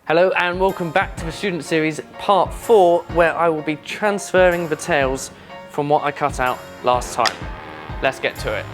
Hello and welcome back to the Student Series Part 4, where I will be transferring the tails from what I cut out last time. Let's get to it.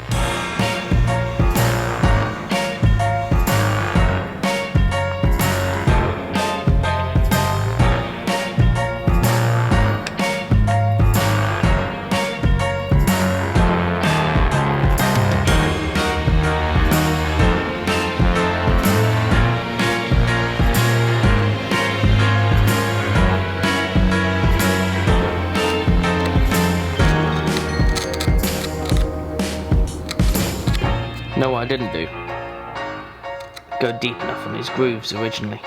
Know what I didn't do? Go deep enough on these grooves originally.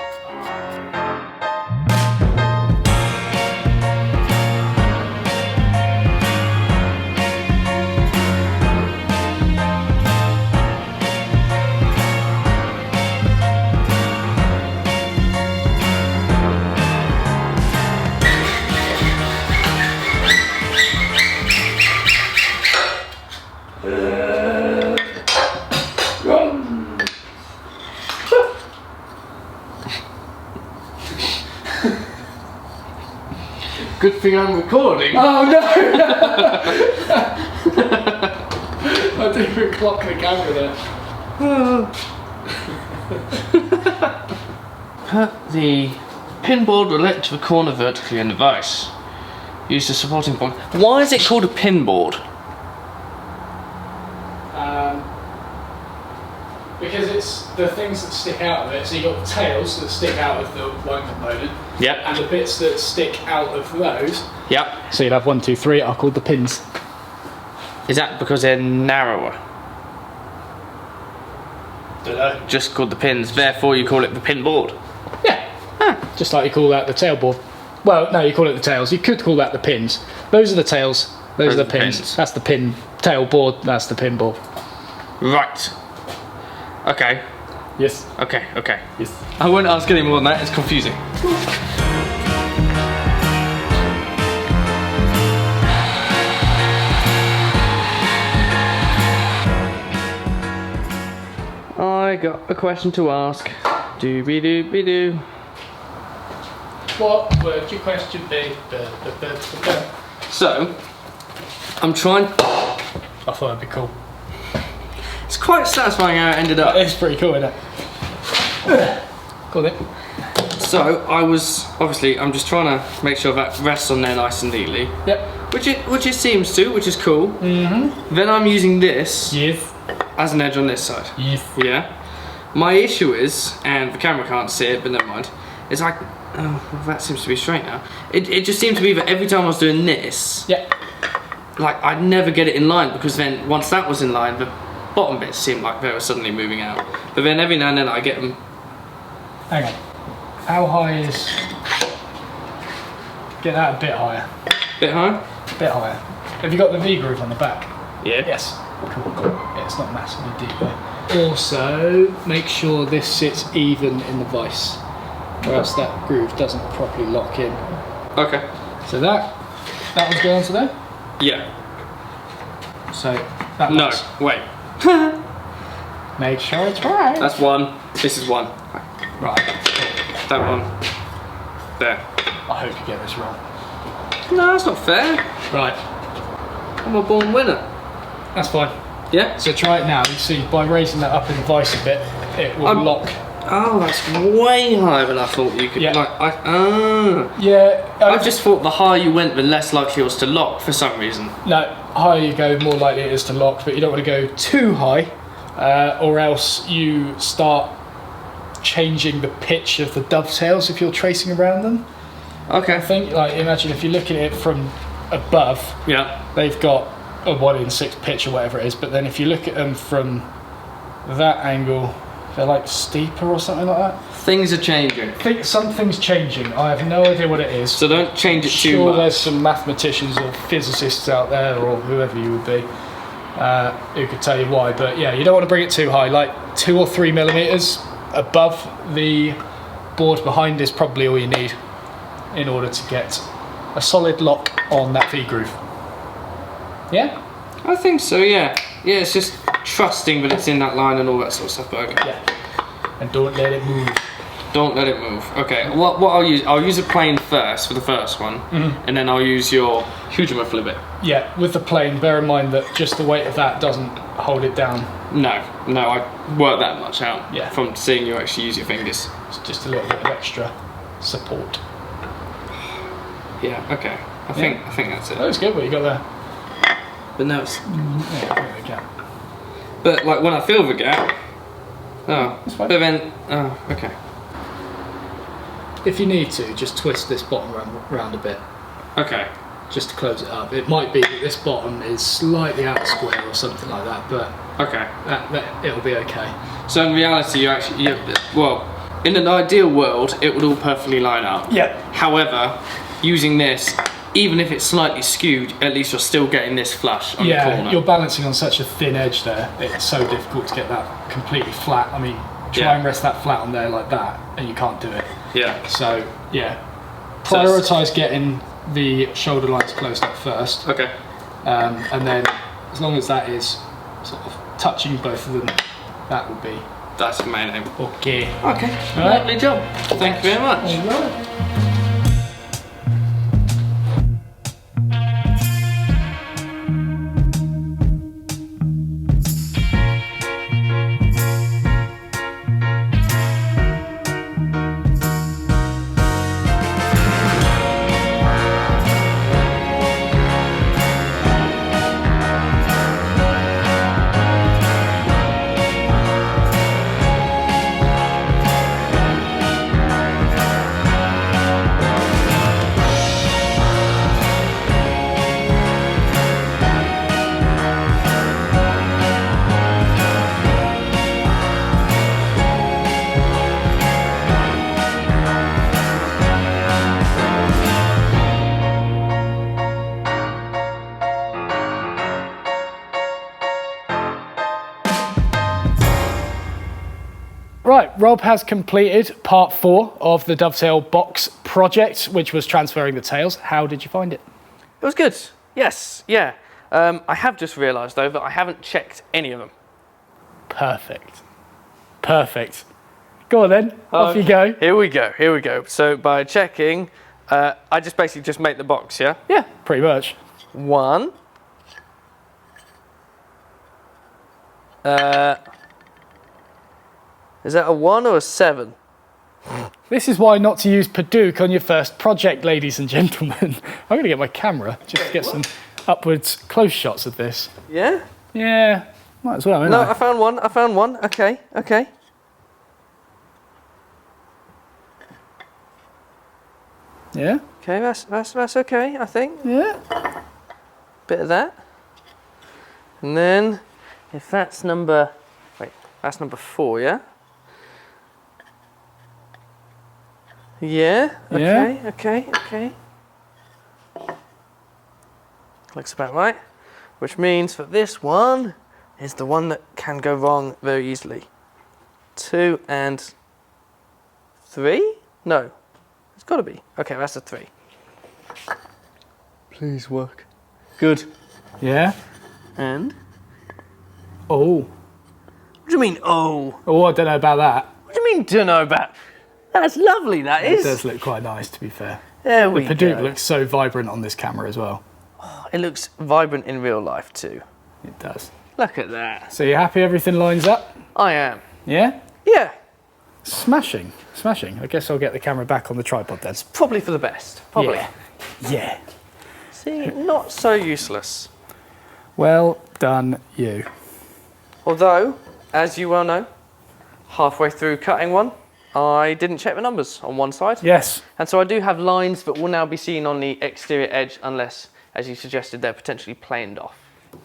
Good thing I'm recording. Oh no! I didn't even clock the camera there. Put the pin board roulette to the corner vertically in the vise. Use the supporting point. Why is it called a pin board? Because it's the things that stick out of it. So you've got the tails that stick out of the one component. Yep. And the bits that stick out of those. Yep. So you'd have 1, 2, 3 are called the pins. Is that because they're narrower? Don't know. Just called the pins, therefore you call it the pin board? Yeah. Just like you call that the tail board. Well, no, you call it the tails. You could call that the pins. Those are the tails. Those are the pins. That's the pin tail board. That's the pin board. Right. Okay. Yes. Okay, okay. Yes. I won't ask any more than that, it's confusing. I got a question to ask. Doo-be-doo-be-doo. What would your question be? So, I'm trying... I thought it'd be cool. It's quite satisfying how it ended up. It's pretty cool, isn't it? Cool then. So, I'm just trying to make sure that rests on there nice and neatly. Yep. Which it seems to, which is cool. Mm-hmm. Then I'm using this Yes. as an edge on this side. Yes. Yeah. My issue is, and the camera can't see it, but never mind. It's like, oh, well, that seems to be straight now. It just seemed to be that every time I was doing this, Yep. like I'd never get it in line, because then once that was in line, the bottom bits seemed like they were suddenly moving out. But then every now and then I get them. Hang on. How high is... Get that a bit higher. Bit higher? A bit higher. Have you got the V-groove on the back? Yeah. Yes. Cool. Yeah, it's not massively deep though. Also, make sure this sits even in the vise, or else that groove doesn't properly lock in. Okay. So that one's going onto there? Yeah. So, that No, one's... wait. Make sure it's right. That's one. This is one. Right. That one. There. I hope you get this wrong. No, that's not fair. Right. I'm a born winner. That's fine. Yeah? So try it now. You see, by raising that up in the vise a bit, it will lock. Oh, that's way higher than I thought you could. Yeah. Yeah. I I've just thought the higher you went, the less likely it was to lock for some reason. No, higher you go, more likely it is to lock, but you don't want to go too high, or else you start changing the pitch of the dovetails if you're tracing around them. Okay. I think, like, imagine if you look at it from above, Yeah. they've got a 1 in 6 pitch or whatever it is, but then if you look at them from that angle, they're like steeper or something like that. Things are changing. I think something's changing. I have no idea what it is. So don't change it too Sure, much. there's some mathematicians or physicists out there, or whoever you would be, who could tell you why. But yeah, you don't want to bring it too high. Like 2 or 3 millimeters above the board behind is probably all you need in order to get a solid lock on that V-groove. Yeah? I think so, yeah. Yeah, it's just trusting that it's in that line and all that sort of stuff, but okay. Yeah. And don't let it move. Don't let it move. Okay, what I'll use a plane first for the first one, and then I'll use your huge amount flip it. Yeah, with the plane, bear in mind that just the weight of that doesn't hold it down. No, I worked that much out from seeing you actually use your fingers. It's just a little bit of extra support. Yeah, okay. I think that's it. That was good what you got there. But no, it's... Yeah, there we go. But like when I feel the gap... Oh, That's fine. but then... Oh, okay. If you need to, just twist this bottom round a bit. Okay. Just to close it up. It might be that this bottom is slightly out square or something like that, but Okay. that it'll be okay. So in reality, well, in an ideal world, it would all perfectly line up. Yeah. However, using this, even if it's slightly skewed, at least you're still getting this flush on the corner. Yeah, you're balancing on such a thin edge there. It's so difficult to get that completely flat. I mean, try and rest that flat on there like that, and you can't do it. Yeah. So, yeah. Prioritise getting the shoulder lines closed up first. Okay. And then, as long as that is sort of touching both of them, that will be... That's the main aim. Okay. Okay. All right. Lovely job. Thank you very much. All right. Right, Rob has completed part 4 of the Dovetail Box project, which was transferring the tails. How did you find it? It was good. Yes. Yeah. I have just realised though that I haven't checked any of them. Perfect. Perfect. Go on then, off you go. Here we go. So by checking, I just basically just make the box, yeah? Yeah, pretty much. 1. Is that a 1 or a 7? This is why not to use Padook on your first project, ladies and gentlemen. I'm going to get my camera just to get some upwards close shots of this. Yeah? Yeah, might as well, No, I found one. Okay. Yeah? Okay, that's okay, I think. Yeah? Bit of that. And then, if that's number... Wait, that's number 4, yeah? Yeah, okay. Looks about right. Which means that this one is the one that can go wrong very easily. 2 and 3? No, it's got to be. Okay, that's a 3. Please work. Good. Yeah? And? Oh. What do you mean, oh? Oh, I don't know about that. What do you mean, don't know about? That's lovely, that is. It does look quite nice, to be fair. There we The go. Padook looks so vibrant on this camera as well. Oh, it looks vibrant in real life too. It does. Look at that. So you're happy everything lines up? I am. Yeah? Yeah. Smashing. I guess I'll get the camera back on the tripod then. Probably for the best. Probably. Yeah. See, not so useless. Well done, you. Although, as you well know, halfway through cutting one, I didn't check the numbers on one side. Yes. And so I do have lines that will now be seen on the exterior edge unless, as you suggested, they're potentially planed off.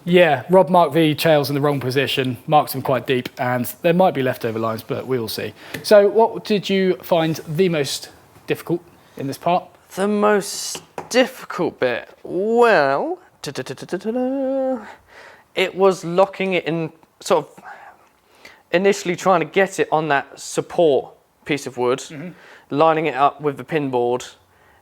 Yeah, Rob marked the tails in the wrong position, marked them quite deep, and there might be leftover lines, but we will see. So what did you find the most difficult in this part? The most difficult bit, well, it was locking it in, sort of initially trying to get it on that support piece of wood, lining it up with the pin board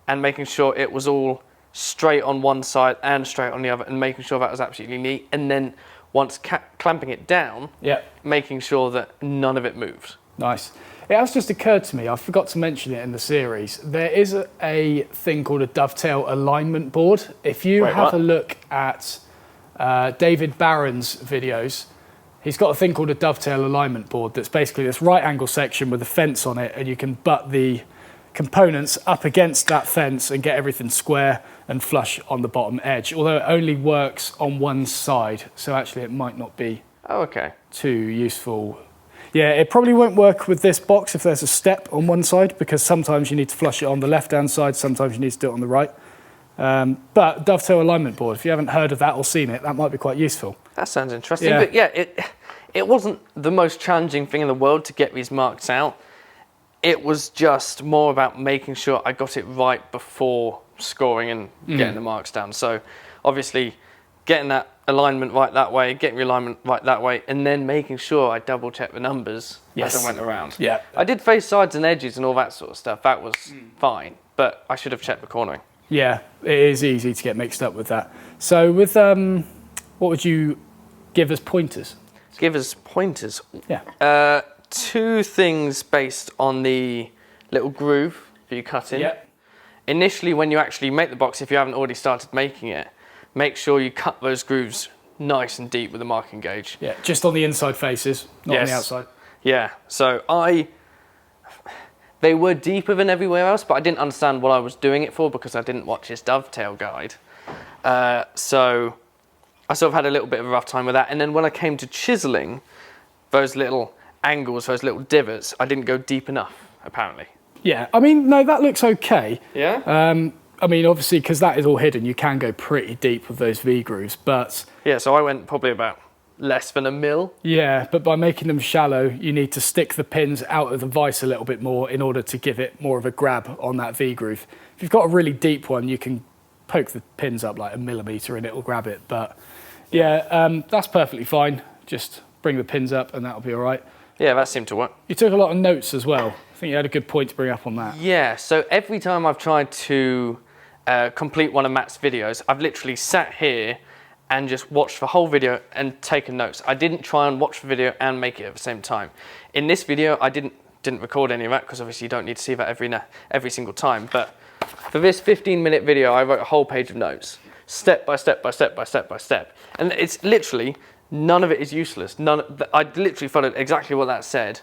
and making sure it was all straight on one side and straight on the other and making sure that was absolutely neat. And then once clamping it down, making sure that none of it moved. Nice. It has just occurred to me, I forgot to mention it in the series, there is a thing called a dovetail alignment board. If you have a look at David Barron's videos, he's got a thing called a dovetail alignment board that's basically this right angle section with a fence on it, and you can butt the components up against that fence and get everything square and flush on the bottom edge, although it only works on one side, so actually it might not be too useful. Yeah, it probably won't work with this box if there's a step on one side, because sometimes you need to flush it on the left-hand side, sometimes you need to do it on the right. But dovetail alignment board, if you haven't heard of that or seen it, that might be quite useful. That sounds interesting. Yeah. But yeah, it wasn't the most challenging thing in the world to get these marks out. It was just more about making sure I got it right before scoring and getting the marks down. So obviously getting that alignment right that way, getting the alignment right that way, and then making sure I double check the numbers as I went around. Yeah. I did face sides and edges and all that sort of stuff. That was fine, but I should have checked the cornering. Yeah, it is easy to get mixed up with that. So with, what would you give us pointers? Give us pointers? Yeah. 2 things based on the little groove that you cut in. Yep. Initially, when you actually make the box, if you haven't already started making it, make sure you cut those grooves nice and deep with a marking gauge. Yeah, just on the inside faces, not on the outside. Yeah, so they were deeper than everywhere else, but I didn't understand what I was doing it for because I didn't watch his dovetail guide. So I sort of had a little bit of a rough time with that. And then when I came to chiseling, those little angles, those little divots, I didn't go deep enough, apparently. Yeah, I mean, no, that looks okay. Yeah? I mean, obviously, because that is all hidden, you can go pretty deep with those V-grooves, but... Yeah, so I went probably about less than 1 mil. Yeah, but by making them shallow, you need to stick the pins out of the vise a little bit more in order to give it more of a grab on that V-groove. If you've got a really deep one, you can poke the pins up like 1 millimetre and it'll grab it, but yeah, that's perfectly fine. Just bring the pins up and that'll be all right. Yeah, that seemed to work. You took a lot of notes as well. I think you had a good point to bring up on that. Yeah, so every time I've tried to complete one of Matt's videos, I've literally sat here and just watched the whole video and taken notes. I didn't try and watch the video and make it at the same time. In this video, I didn't record any of that because obviously you don't need to see that every single time. But for this 15-minute video, I wrote a whole page of notes, step by step by step by step by step. And it's literally, none of it is useless. I literally followed exactly what that said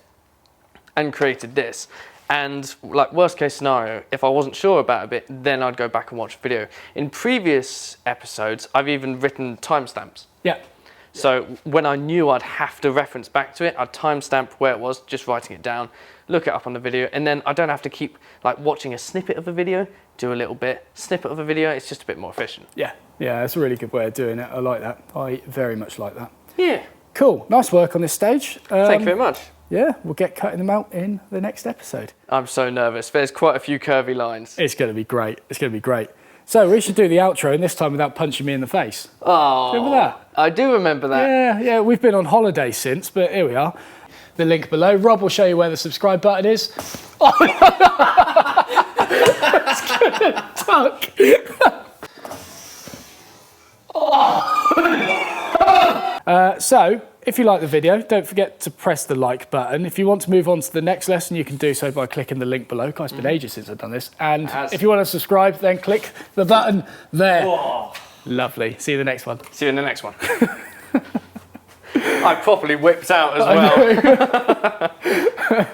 and created this. And like worst case scenario, if I wasn't sure about a bit, then I'd go back and watch the video. In previous episodes, I've even written timestamps. Yeah. So when I knew I'd have to reference back to it, I'd timestamp where it was, just writing it down, look it up on the video, and then I don't have to keep like watching a snippet of a video, do a little bit, snippet of a video. It's just a bit more efficient. Yeah. Yeah, that's a really good way of doing it. I like that. I very much like that. Yeah. Cool. Nice work on this stage. Thank you very much. Yeah, we'll get cutting them out in the next episode. I'm so nervous. There's quite a few curvy lines. It's going to be great. It's going to be great. So we should do the outro, and this time without punching me in the face. Oh. Remember that? I do remember that. Yeah, we've been on holiday since, but here we are. The link below. Rob will show you where the subscribe button is. Oh, that's going to tuck. So, if you like the video, don't forget to press the like button. If you want to move on to the next lesson, you can do so by clicking the link below. Guys, it's been ages since I've done this. And if you want to subscribe, then click the button there. Whoa. Lovely. See you in the next one. See you in the next one. I properly whipped out as well.